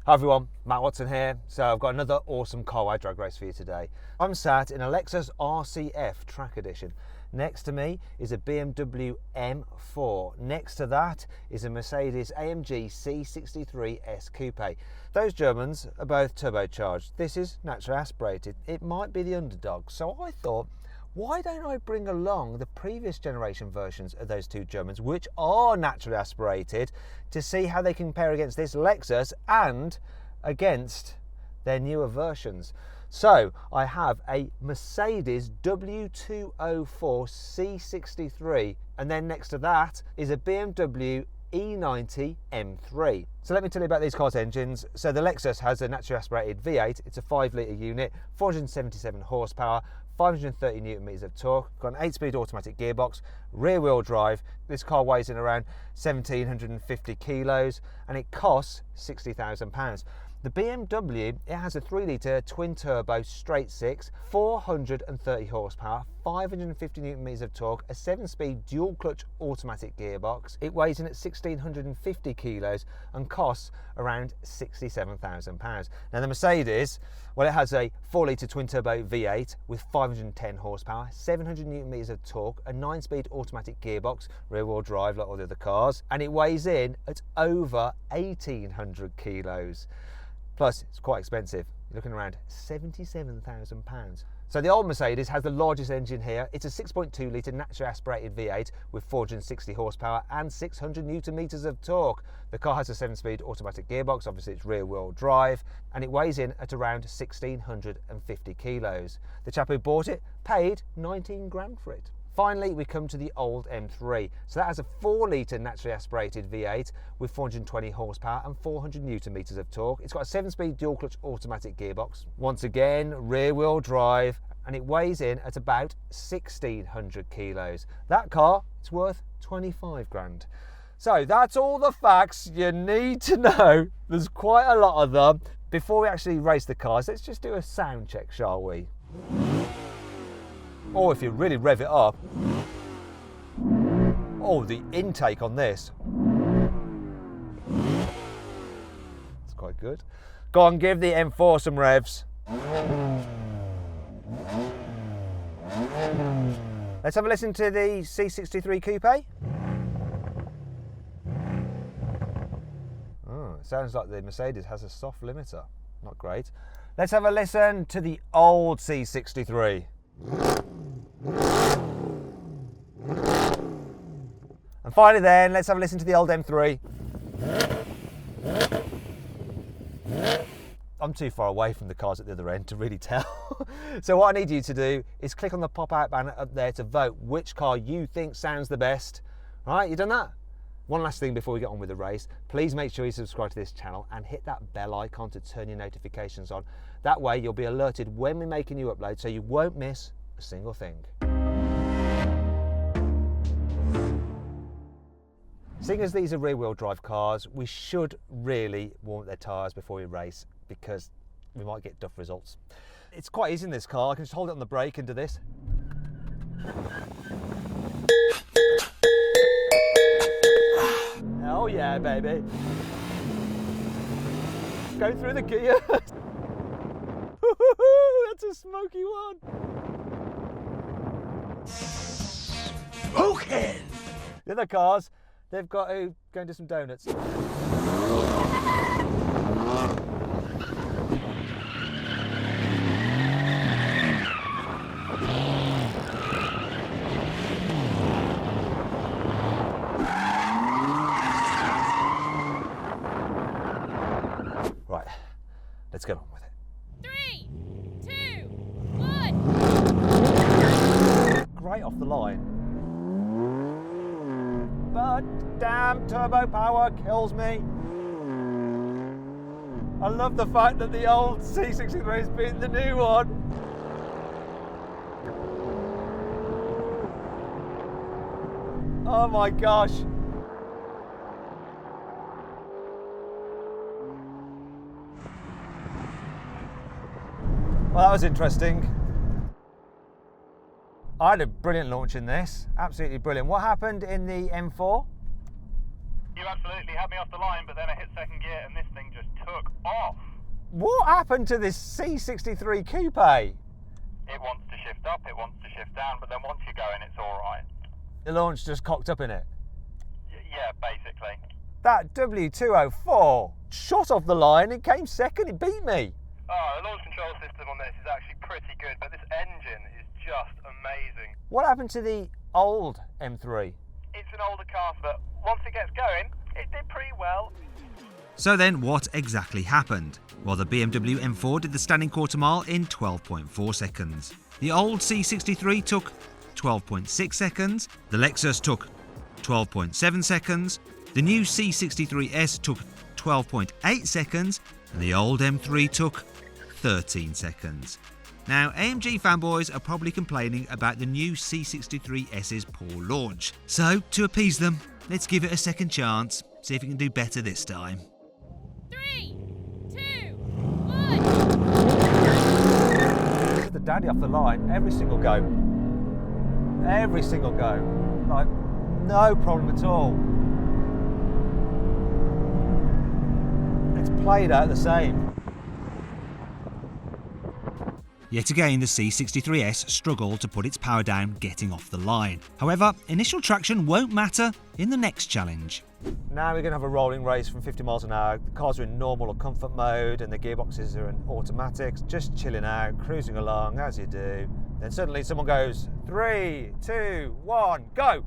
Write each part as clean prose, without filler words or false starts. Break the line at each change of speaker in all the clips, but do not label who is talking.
Hi everyone, Matt Watson here. So I've got another awesome carwow drag race for you today. I'm sat in a Lexus RCF Track Edition. Next to me is a BMW M4. Next to that is a Mercedes AMG C63s Coupe. Those Germans are both turbocharged. This is naturally aspirated. It might be the underdog. So I thought, why don't I bring along the previous generation versions of those two Germans, which are naturally aspirated, to see how they compare against this Lexus and against their newer versions. So I have a Mercedes W204 C63, and then next to that is a BMW E90 M3. So let me tell you about these cars' engines. So the Lexus has a naturally aspirated V8. It's a 5-litre unit, 477 horsepower, 530 newton meters of torque, got an 8-speed automatic gearbox, rear-wheel drive. This car weighs in around 1,750 kilos and it costs £60,000. The BMW, it has a 3-litre twin-turbo straight-six, 430 horsepower, 550 newton meters of torque, a 7-speed dual-clutch automatic gearbox. It weighs in at 1,650 kilos and costs around £67,000. Now the Mercedes, well, it has a 4-litre twin-turbo V8 with 510 horsepower, 700 newton meters of torque, a 9-speed automatic gearbox, rear-wheel drive like all the other cars, and it weighs in at over 1,800 kilos. Plus, it's quite expensive. You're looking around £77,000. So the old Mercedes has the largest engine here. It's a 6.2 litre naturally aspirated V8 with 460 horsepower and 600 newton meters of torque. The car has a 7-speed automatic gearbox, obviously it's rear-wheel drive, and it weighs in at around 1,650 kilos. The chap who bought it paid 19 grand for it. Finally, we come to the old M3. So that has a 4-litre naturally aspirated V8 with 420 horsepower and 400 newton meters of torque. It's got a 7-speed dual-clutch automatic gearbox. Once again, rear-wheel drive, and it weighs in at about 1,600 kilos. That car, it's worth 25 grand. So that's all the facts you need to know. There's quite a lot of them. Before we actually race the cars, let's just do a sound check, shall we? Or if you really rev it up, oh, the intake on this, it's quite good. Go on, give the M4 some revs. Let's have a listen to the C63 Coupe. Oh, it sounds like the Mercedes has a soft limiter. Not great. Let's have a listen to the old C63. And finally then, let's have a listen to the old M3. I'm too far away from the cars at the other end to really tell. So what I need you to do is click on the pop-out banner up there to vote which car you think sounds the best. All right, you done that? One last thing before we get on with the race, please make sure you subscribe to this channel and hit that bell icon to turn your notifications on. That way you'll be alerted when we make a new upload so you won't miss a single thing. Seeing as these are rear-wheel drive cars, we should really warm up their tyres before we race because we might get duff results. It's quite easy in this car. I can just hold it on the brake and do this. Oh yeah, baby. Go through the gear. That's a smoky one. Smoking! The other cars, they've got to go and do some donuts. Right, let's get on with it.
3, 2, 1.
Great off the line. But damn, turbo power kills me. I love the fact that the old C63 has beaten the new one. Oh my gosh. Well, that was interesting. I had a brilliant launch in this, absolutely brilliant. What happened in the M4?
You absolutely had me off the line, but then I hit second gear and this thing just took off.
What happened to this C63 coupe?
It wants to shift up, it wants to shift down, but then once you go in, it's all right.
The launch just cocked up in it.
Yeah, basically.
That W205 shot off the line, it came second, it beat me.
Oh, the launch control system on this is actually pretty good, but this engine is just amazing.
What happened to the old M3?
It's an older car, but once it gets going, it did pretty well.
So then what exactly happened? Well, the BMW M4 did the standing quarter mile in 12.4 seconds. The old C63 took 12.6 seconds. The Lexus took 12.7 seconds. The new C63s took 12.8 seconds. And the old M3 took 13 seconds. Now, AMG fanboys are probably complaining about the new C63s's poor launch. So, to appease them, let's give it a second chance, see if it can do better this time.
3, 2, 1.
This is the daddy off the line, every single go. Every single go. Like, no problem at all. It's played out the same.
Yet again, the C63s struggled to put its power down getting off the line. However, initial traction won't matter in the next challenge.
Now we're going to have a rolling race from 50 miles an hour. The cars are in normal or comfort mode and the gearboxes are in automatics, just chilling out, cruising along as you do. Then suddenly someone goes, 3, 2, 1, go!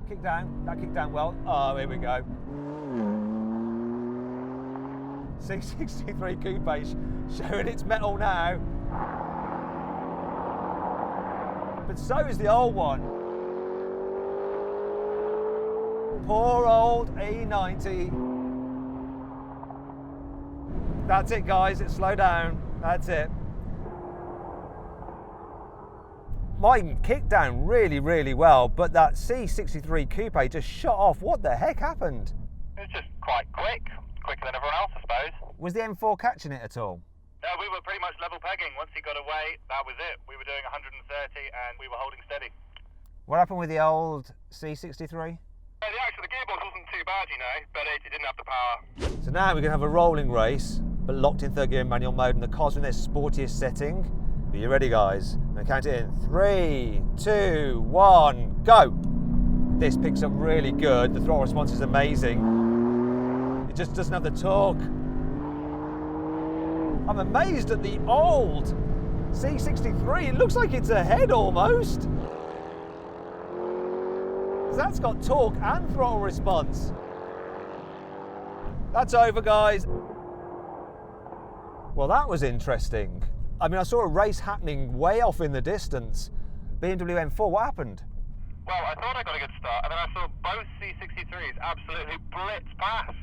Kick down, that kicked down well. Oh, here we go. C63 coupe showing its metal now. But so is the old one. Poor old E90. That's it, guys, it's slow down. That's it. Mine kicked down really, really well, but that C63 coupe just shot off. What the heck happened?
It was just quite quicker than everyone else, I suppose.
Was the M4 catching it at all?
No, we were pretty much level pegging. Once he got away, that was it. We were doing 130 and we were holding steady.
What happened with the old C63?
The gearbox wasn't too bad, you know, but it didn't have the power.
So now we're going to have a rolling race, but locked in third gear manual mode, and the car's in their sportiest setting. Are you ready, guys? I'm going to count it in. 3, 2, 1, go! This picks up really good. The throttle response is amazing. It just doesn't have the torque. I'm amazed at the old C63. It looks like it's ahead almost. That's got torque and throttle response. That's over, guys. Well, that was interesting. I mean, I saw a race happening way off in the distance. BMW M4, what happened?
Well, I thought I got a good start, and then I saw both C63s absolutely blitz past.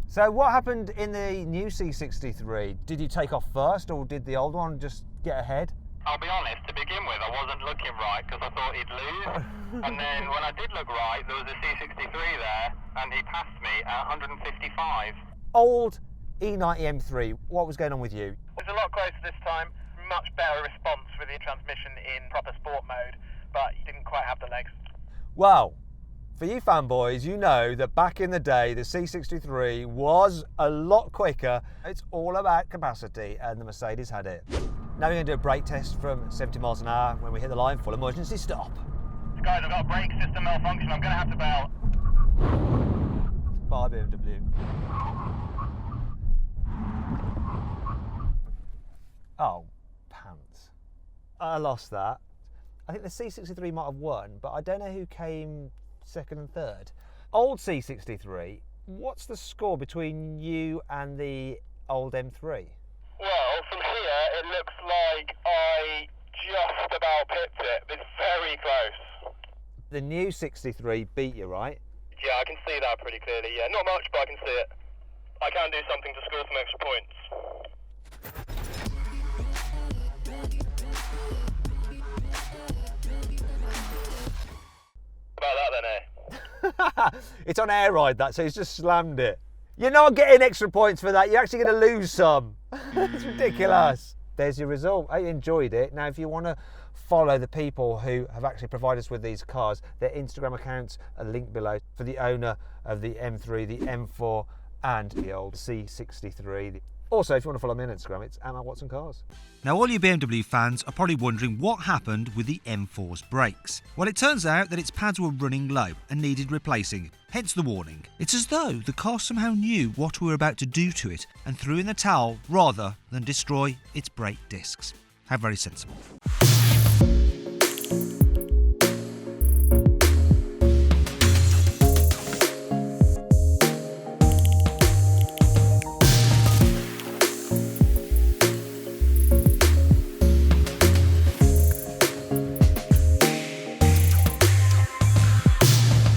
So what happened in the new C63? Did you take off first, or did the old one just get ahead?
I'll be honest, to begin with, I wasn't looking right because I thought he'd lose. And then when I did look right, there was a C63 there, and he passed me at 155.
Old E90 M3, what was going on with you?
It's a lot closer this time, much better response with the transmission in proper sport mode, but he didn't quite have the legs.
Well, for you fanboys, you know that back in the day, the C63 was a lot quicker. It's all about capacity, and the Mercedes had it. Now we're going to do a brake test from 70 miles an hour. When we hit the line, full emergency stop.
Guys, I've got a brake system malfunction. I'm going to have to bail.
Bye, BMW. Oh, pants. I lost that. I think the C63 might have won, but I don't know who came second and third. Old C63, what's the score between you and the old M3?
Well, from here, it looks like I just about pipped it. It's very close.
The new 63 beat you, right?
Yeah, I can see that pretty clearly. Yeah, not much, but I can see it. I can do something to score some extra points. About that then, eh?
It's on air ride, that, so he's just slammed it. You're not getting extra points for that. You're actually going to lose some. It's ridiculous. There's your result. I enjoyed it. Now, if you want to follow the people who have actually provided us with these cars, their Instagram accounts are linked below. For the owner of the M3, the M4, and the old C63. Also, if you want to follow me on Instagram, it's @WatsonCars.
Now, all you BMW fans are probably wondering what happened with the M4's brakes. Well, it turns out that its pads were running low and needed replacing, hence the warning. It's as though the car somehow knew what we were about to do to it and threw in the towel rather than destroy its brake discs. How very sensible.